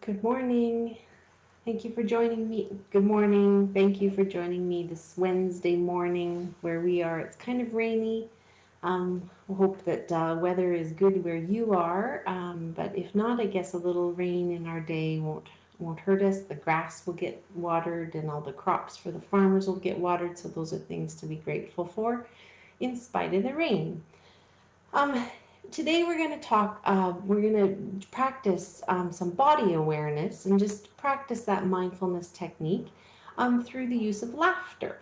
Good morning. Thank you for joining me. Good morning. Thank you for joining me this Wednesday morning where we are. It's kind of rainy. We hope that weather is good where you are. But if not, I guess a little rain in our day won't hurt us. The grass will get watered, and all the crops for the farmers will get watered. So those are things to be grateful for, in spite of the rain. Um, Today we're going to practice some body awareness and just practice that mindfulness technique through the use of laughter.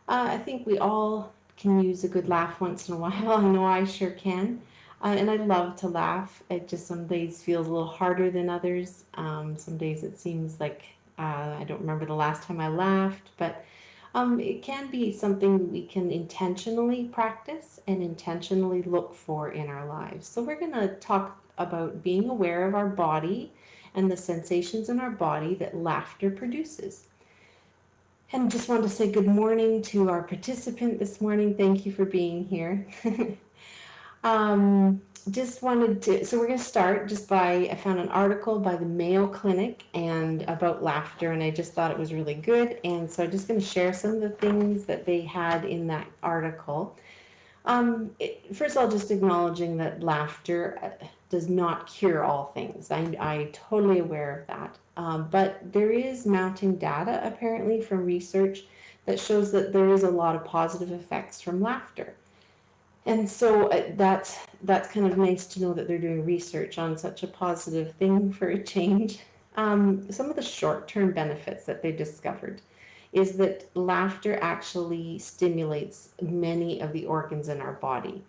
I think we all can use a good laugh once in a while. I know I sure can. And I love to laugh. It just some days feels a little harder than others. Some days it seems like I don't remember the last time I laughed, but it can be something we can intentionally practice and intentionally look for in our lives. So, we're going to talk about being aware of our body and the sensations in our body that laughter produces. And just wanted to say good morning to our participant this morning. Thank you for being here. Um, just wanted to, so we're going to start just by, I found an article by the Mayo Clinic and about laughter, and I just thought it was really good. And so I'm just going to share some of the things that they had in that article. First of all, just acknowledging that laughter does not cure all things. I'm totally aware of that. But there is mounting data apparently from research that shows that there is a lot of positive effects from laughter. And so that's kind of nice to know that they're doing research on such a positive thing for a change. Some of the short-term benefits that they discovered is that laughter actually stimulates many of the organs in our body.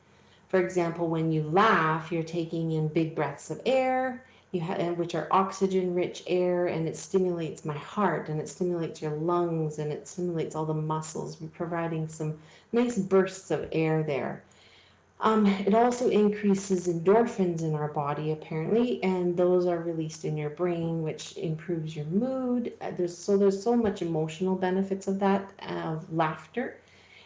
For example, when you laugh, you're taking in big breaths of air, which are oxygen-rich air, and it stimulates my heart, and it stimulates your lungs, and it stimulates all the muscles, providing some nice bursts of air there. It also increases endorphins in our body, apparently, and those are released in your brain, which improves your mood. There's so much emotional benefits of that, of laughter,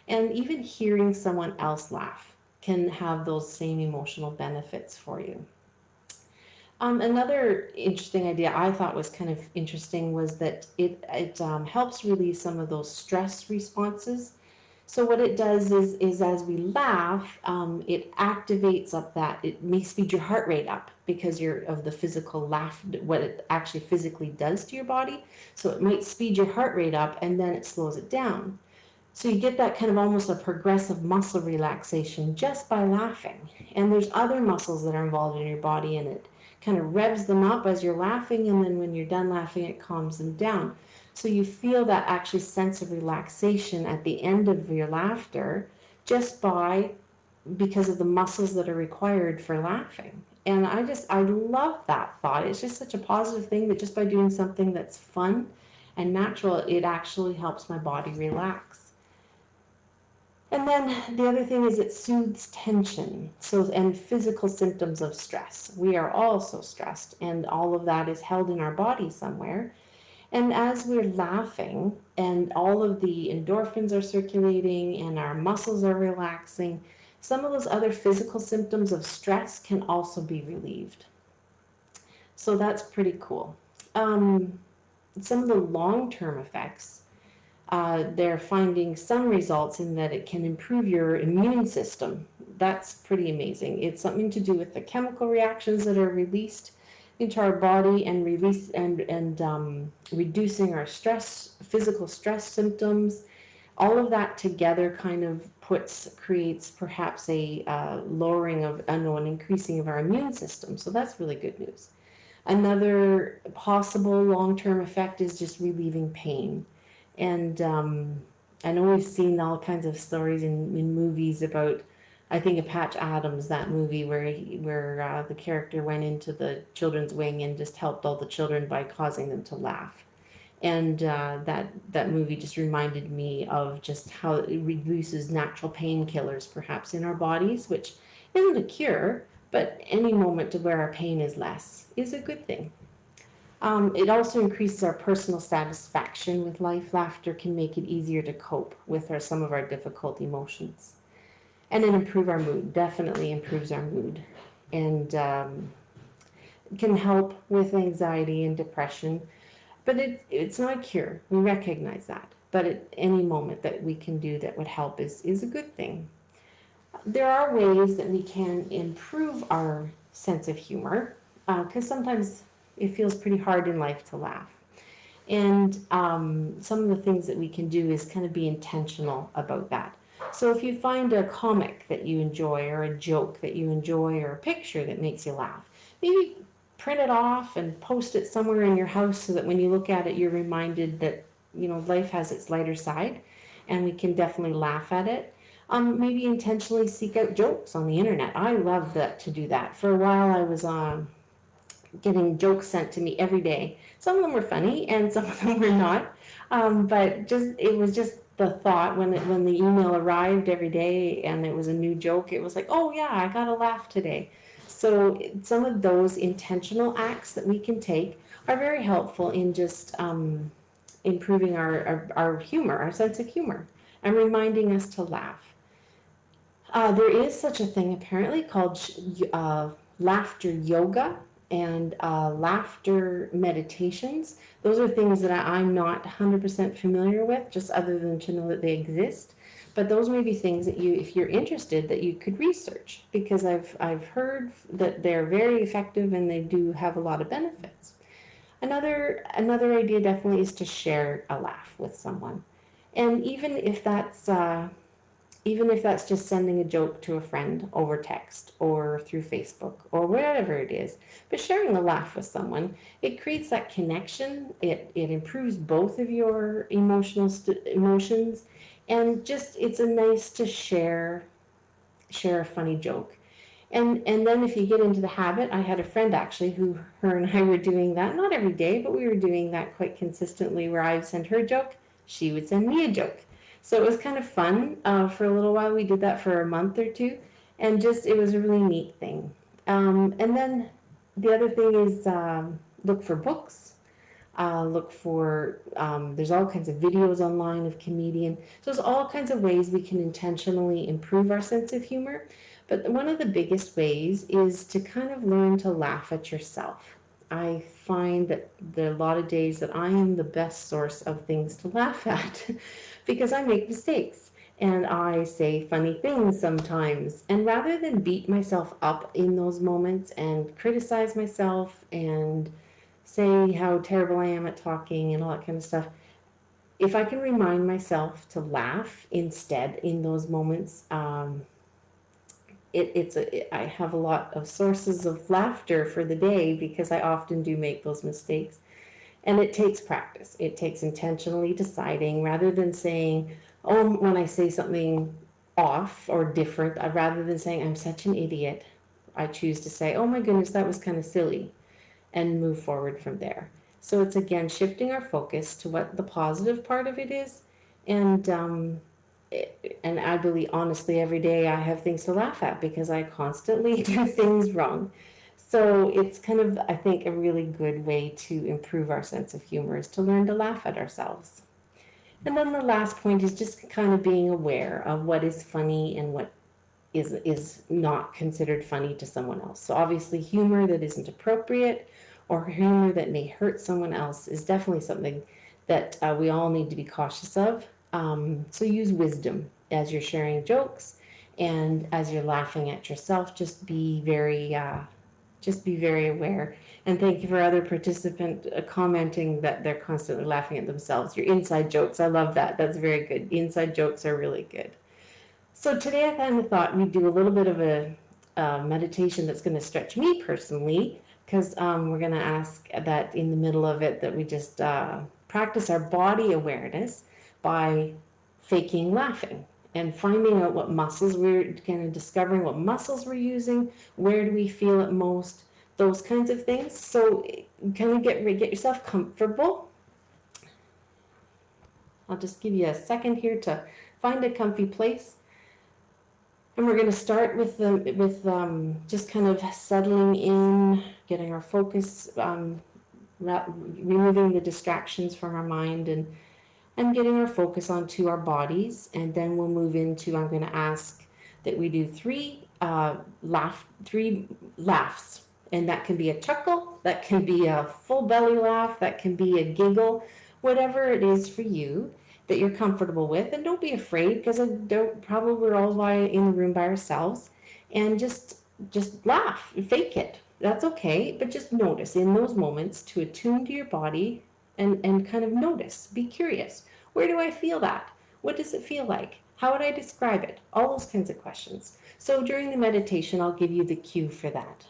and even hearing someone else laugh can have those same emotional benefits for you. Another interesting idea I thought was kind of interesting was that it helps release some of those stress responses. So what it does is as we laugh, it activates up that, it may speed your heart rate up because you're of the physical laugh, what it actually physically does to your body. So it might speed your heart rate up and then it slows it down. So you get that kind of almost a progressive muscle relaxation just by laughing. And there's other muscles that are involved in your body, and it kind of revs them up as you're laughing, and then when you're done laughing, it calms them down. So you feel that actually sense of relaxation at the end of your laughter just because of the muscles that are required for laughing. And I love that thought. It's just such a positive thing that just by doing something that's fun and natural, it actually helps my body relax. And then the other thing is it soothes tension, and physical symptoms of stress. We are all so stressed, and all of that is held in our body somewhere. And as we're laughing and all of the endorphins are circulating and our muscles are relaxing, some of those other physical symptoms of stress can also be relieved. So that's pretty cool. Um, some of the long-term effects, they're finding some results in that it can improve your immune system. That's pretty amazing. It's something to do with the chemical reactions that are released into our body and reducing our physical stress symptoms. All of that together kind of creates perhaps a lowering of, an increasing of our immune system. So that's really good news. Another possible long-term effect is just relieving pain. And I know we've seen all kinds of stories in movies about, I think of Patch Adams, that movie where the character went into the children's wing and just helped all the children by causing them to laugh. And that movie just reminded me of just how it reduces natural painkillers perhaps in our bodies, which isn't a cure, but any moment where our pain is less is a good thing. It also increases our personal satisfaction with life. Laughter can make it easier to cope with some of our difficult emotions. And it improves our mood, definitely improves our mood. And can help with anxiety and depression, but it's not a cure. We recognize that. But at any moment that we can do that would help is a good thing. There are ways that we can improve our sense of humor because sometimes it feels pretty hard in life to laugh. And some of the things that we can do is kind of be intentional about that. So if you find a comic that you enjoy, or a joke that you enjoy, or a picture that makes you laugh, maybe print it off and post it somewhere in your house so that when you look at it, you're reminded that, life has its lighter side and we can definitely laugh at it. Maybe intentionally seek out jokes on the internet. I love that to do that. For a while, I was getting jokes sent to me every day. Some of them were funny and some of them were not. But just it was just the thought when the email arrived every day and it was a new joke, it was like, oh yeah, I got a laugh today. So some of those intentional acts that we can take are very helpful in just improving our humor, our sense of humor, and reminding us to laugh. There is such a thing apparently called laughter yoga and laughter meditations. Those are things that I'm not 100% familiar with, just other than to know that they exist. But those may be things that you, if you're interested, that you could research, because I've heard that they're very effective and they do have a lot of benefits. Another idea definitely is to share a laugh with someone, and even if that's just sending a joke to a friend over text or through Facebook or whatever it is, but sharing a laugh with someone, it creates that connection. It improves both of your emotions, and just it's a nice to share a funny joke. And then if you get into the habit, I had a friend actually who her and I were doing that, not every day, but we were doing that quite consistently, where I would send her a joke, she would send me a joke. So it was kind of fun for a little while. We did that for a month or two, and just it was a really neat thing. And then the other thing is look for books. Look for there's all kinds of videos online of comedian. So there's all kinds of ways we can intentionally improve our sense of humor. But one of the biggest ways is to kind of learn to laugh at yourself. I find that there are a lot of days that I am the best source of things to laugh at because I make mistakes and I say funny things sometimes. And rather than beat myself up in those moments and criticize myself and say how terrible I am at talking and all that kind of stuff, if I can remind myself to laugh instead in those moments, I have a lot of sources of laughter for the day because I often do make those mistakes. And it takes practice. It takes intentionally deciding rather than saying, oh, when I say something off or different, rather than saying, I'm such an idiot, I choose to say, oh my goodness, that was kind of silly, and move forward from there. So it's again shifting our focus to what the positive part of it is, and and I believe honestly every day I have things to laugh at because I constantly do things wrong. So it's kind of, I think, a really good way to improve our sense of humor is to learn to laugh at ourselves. And then the last point is just kind of being aware of what is funny and what is not considered funny to someone else. So obviously humor that isn't appropriate or humor that may hurt someone else is definitely something that we all need to be cautious of. So use wisdom as you're sharing jokes and as you're laughing at yourself. Just be very aware. And thank you for other participant commenting that they're constantly laughing at themselves. Your inside jokes, I love that. That's very good. Inside jokes are really good. So today I kind of thought we'd do a little bit of a meditation that's going to stretch me personally, because we're going to ask that in the middle of it that we just practice our body awareness by faking laughing and finding out what muscles we're kind of discovering what muscles we're using, where do we feel it most, those kinds of things. So kind of get yourself comfortable. I'll just give you a second here to find a comfy place. And we're going to start with just kind of settling in, getting our focus, removing the distractions from our mind, and getting our focus onto our bodies. And then we'll move into, I'm going to ask that we do three laughs And that can be a chuckle, that can be a full belly laugh, that can be a giggle, whatever it is for you that you're comfortable with. And don't be afraid, because I don't, probably we're all in the room by ourselves. And just laugh, fake it. That's okay, but just notice in those moments to attune to your body and kind of notice, be curious. Where do I feel that? What does it feel like? How would I describe it? All those kinds of questions. So during the meditation, I'll give you the cue for that.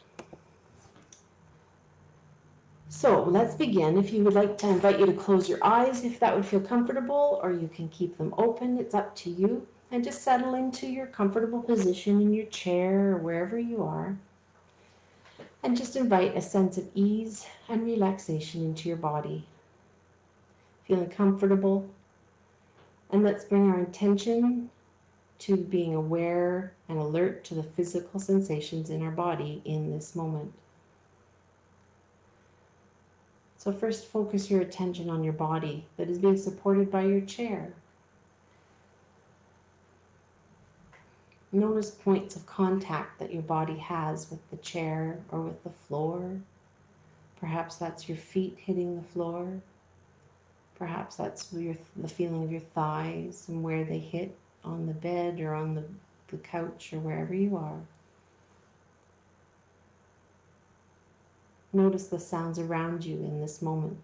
So let's begin. If you would like to, invite you to close your eyes if that would feel comfortable, or you can keep them open. It's up to you. And just settle into your comfortable position in your chair or wherever you are. And just invite a sense of ease and relaxation into your body. Feeling comfortable. And let's bring our attention to being aware and alert to the physical sensations in our body in this moment. So first, focus your attention on your body that is being supported by your chair. Notice points of contact that your body has with the chair or with the floor. Perhaps that's your feet hitting the floor. Perhaps that's the feeling of your thighs and where they hit on the bed or on the couch or wherever you are. Notice the sounds around you in this moment.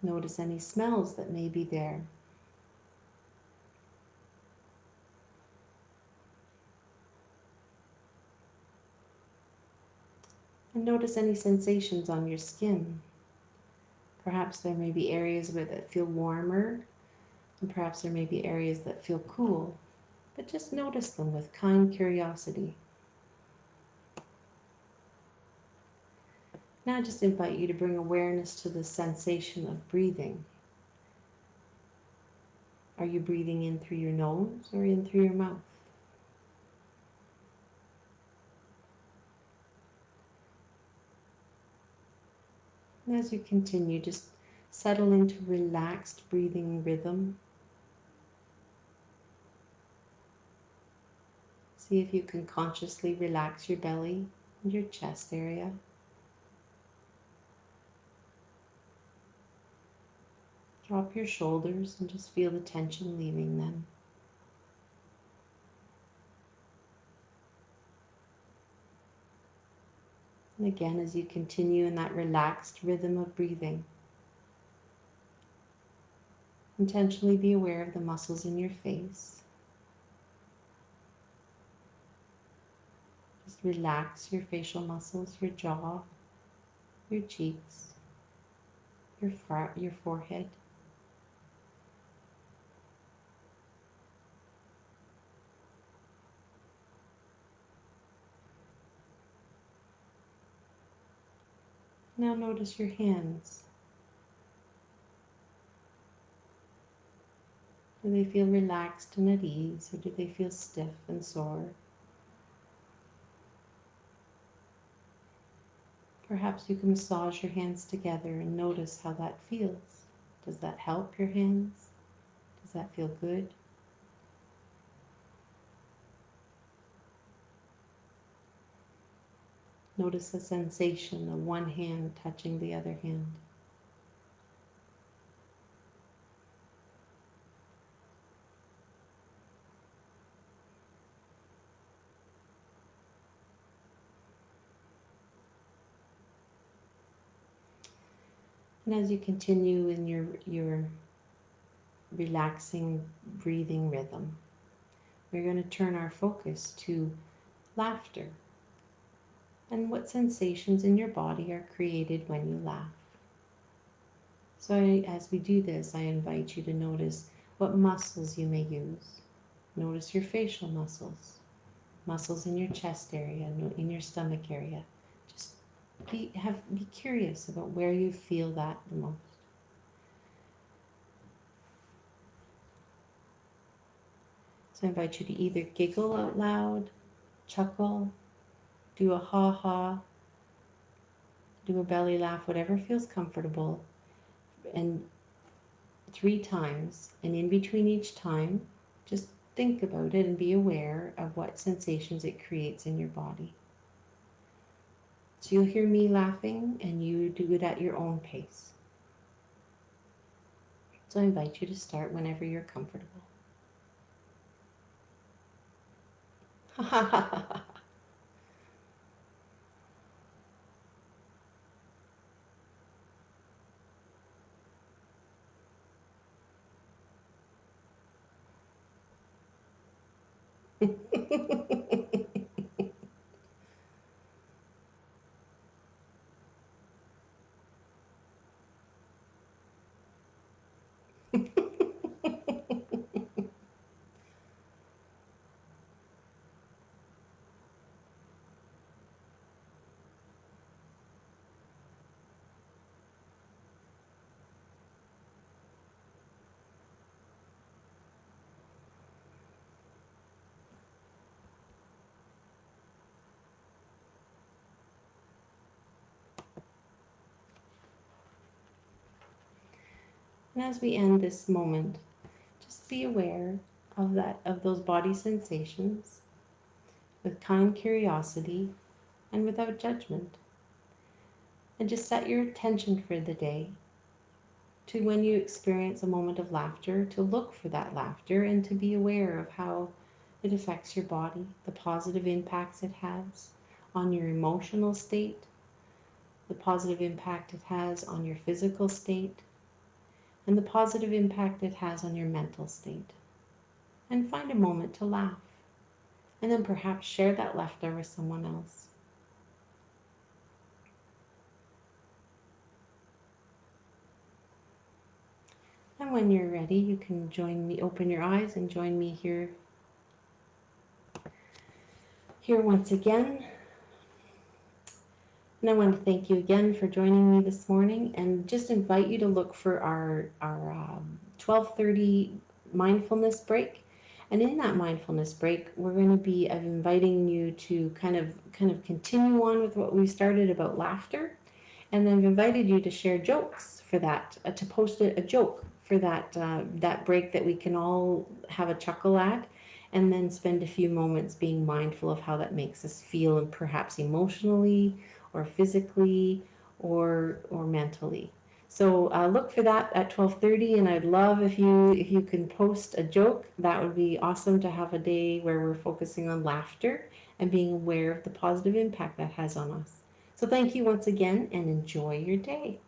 Notice any smells that may be there. And notice any sensations on your skin. Perhaps there may be areas that feel warmer, and perhaps there may be areas that feel cool. But just notice them with kind curiosity. Now I just invite you to bring awareness to the sensation of breathing. Are you breathing in through your nose or in through your mouth? And as you continue, just settle into relaxed breathing rhythm. See if you can consciously relax your belly and your chest area. Drop your shoulders and just feel the tension leaving them. And again, as you continue in that relaxed rhythm of breathing, intentionally be aware of the muscles in your face. Just relax your facial muscles, your jaw, your cheeks, your forehead. Now notice your hands. Do they feel relaxed and at ease, or do they feel stiff and sore? Perhaps you can massage your hands together and notice how that feels. Does that help your hands? Does that feel good? Notice the sensation of one hand touching the other hand. And as you continue in your relaxing breathing rhythm, we're going to turn our focus to laughter and what sensations in your body are created when you laugh. So as we do this, I invite you to notice what muscles you may use. Notice your facial muscles, muscles in your chest area, in your stomach area. Just be curious about where you feel that the most. So I invite you to either giggle out loud, chuckle, do a ha-ha, do a belly laugh, whatever feels comfortable, and 3 times. And in between each time, just think about it and be aware of what sensations it creates in your body. So you'll hear me laughing and you do it at your own pace. So I invite you to start whenever you're comfortable. And as we end this moment, just be aware of those body sensations with kind curiosity and without judgment. And just set your attention for the day to when you experience a moment of laughter, to look for that laughter and to be aware of how it affects your body, the positive impacts it has on your emotional state, the positive impact it has on your physical state, and the positive impact it has on your mental state. And find a moment to laugh, and then perhaps share that laughter with someone else. And when you're ready, you can join me, open your eyes and join me here once again. And I want to thank you again for joining me this morning and just invite you to look for our 12:30 mindfulness break. And in that mindfulness break, we're going to be inviting you to kind of continue on with what we started about laughter. And I've invited you to share jokes for that, to post a joke for that break that we can all have a chuckle at, and then spend a few moments being mindful of how that makes us feel, and perhaps emotionally, or physically, or mentally. So look for that at 12:30, and I'd love if you can post a joke. That would be awesome to have a day where we're focusing on laughter and being aware of the positive impact that has on us. So thank you once again and enjoy your day.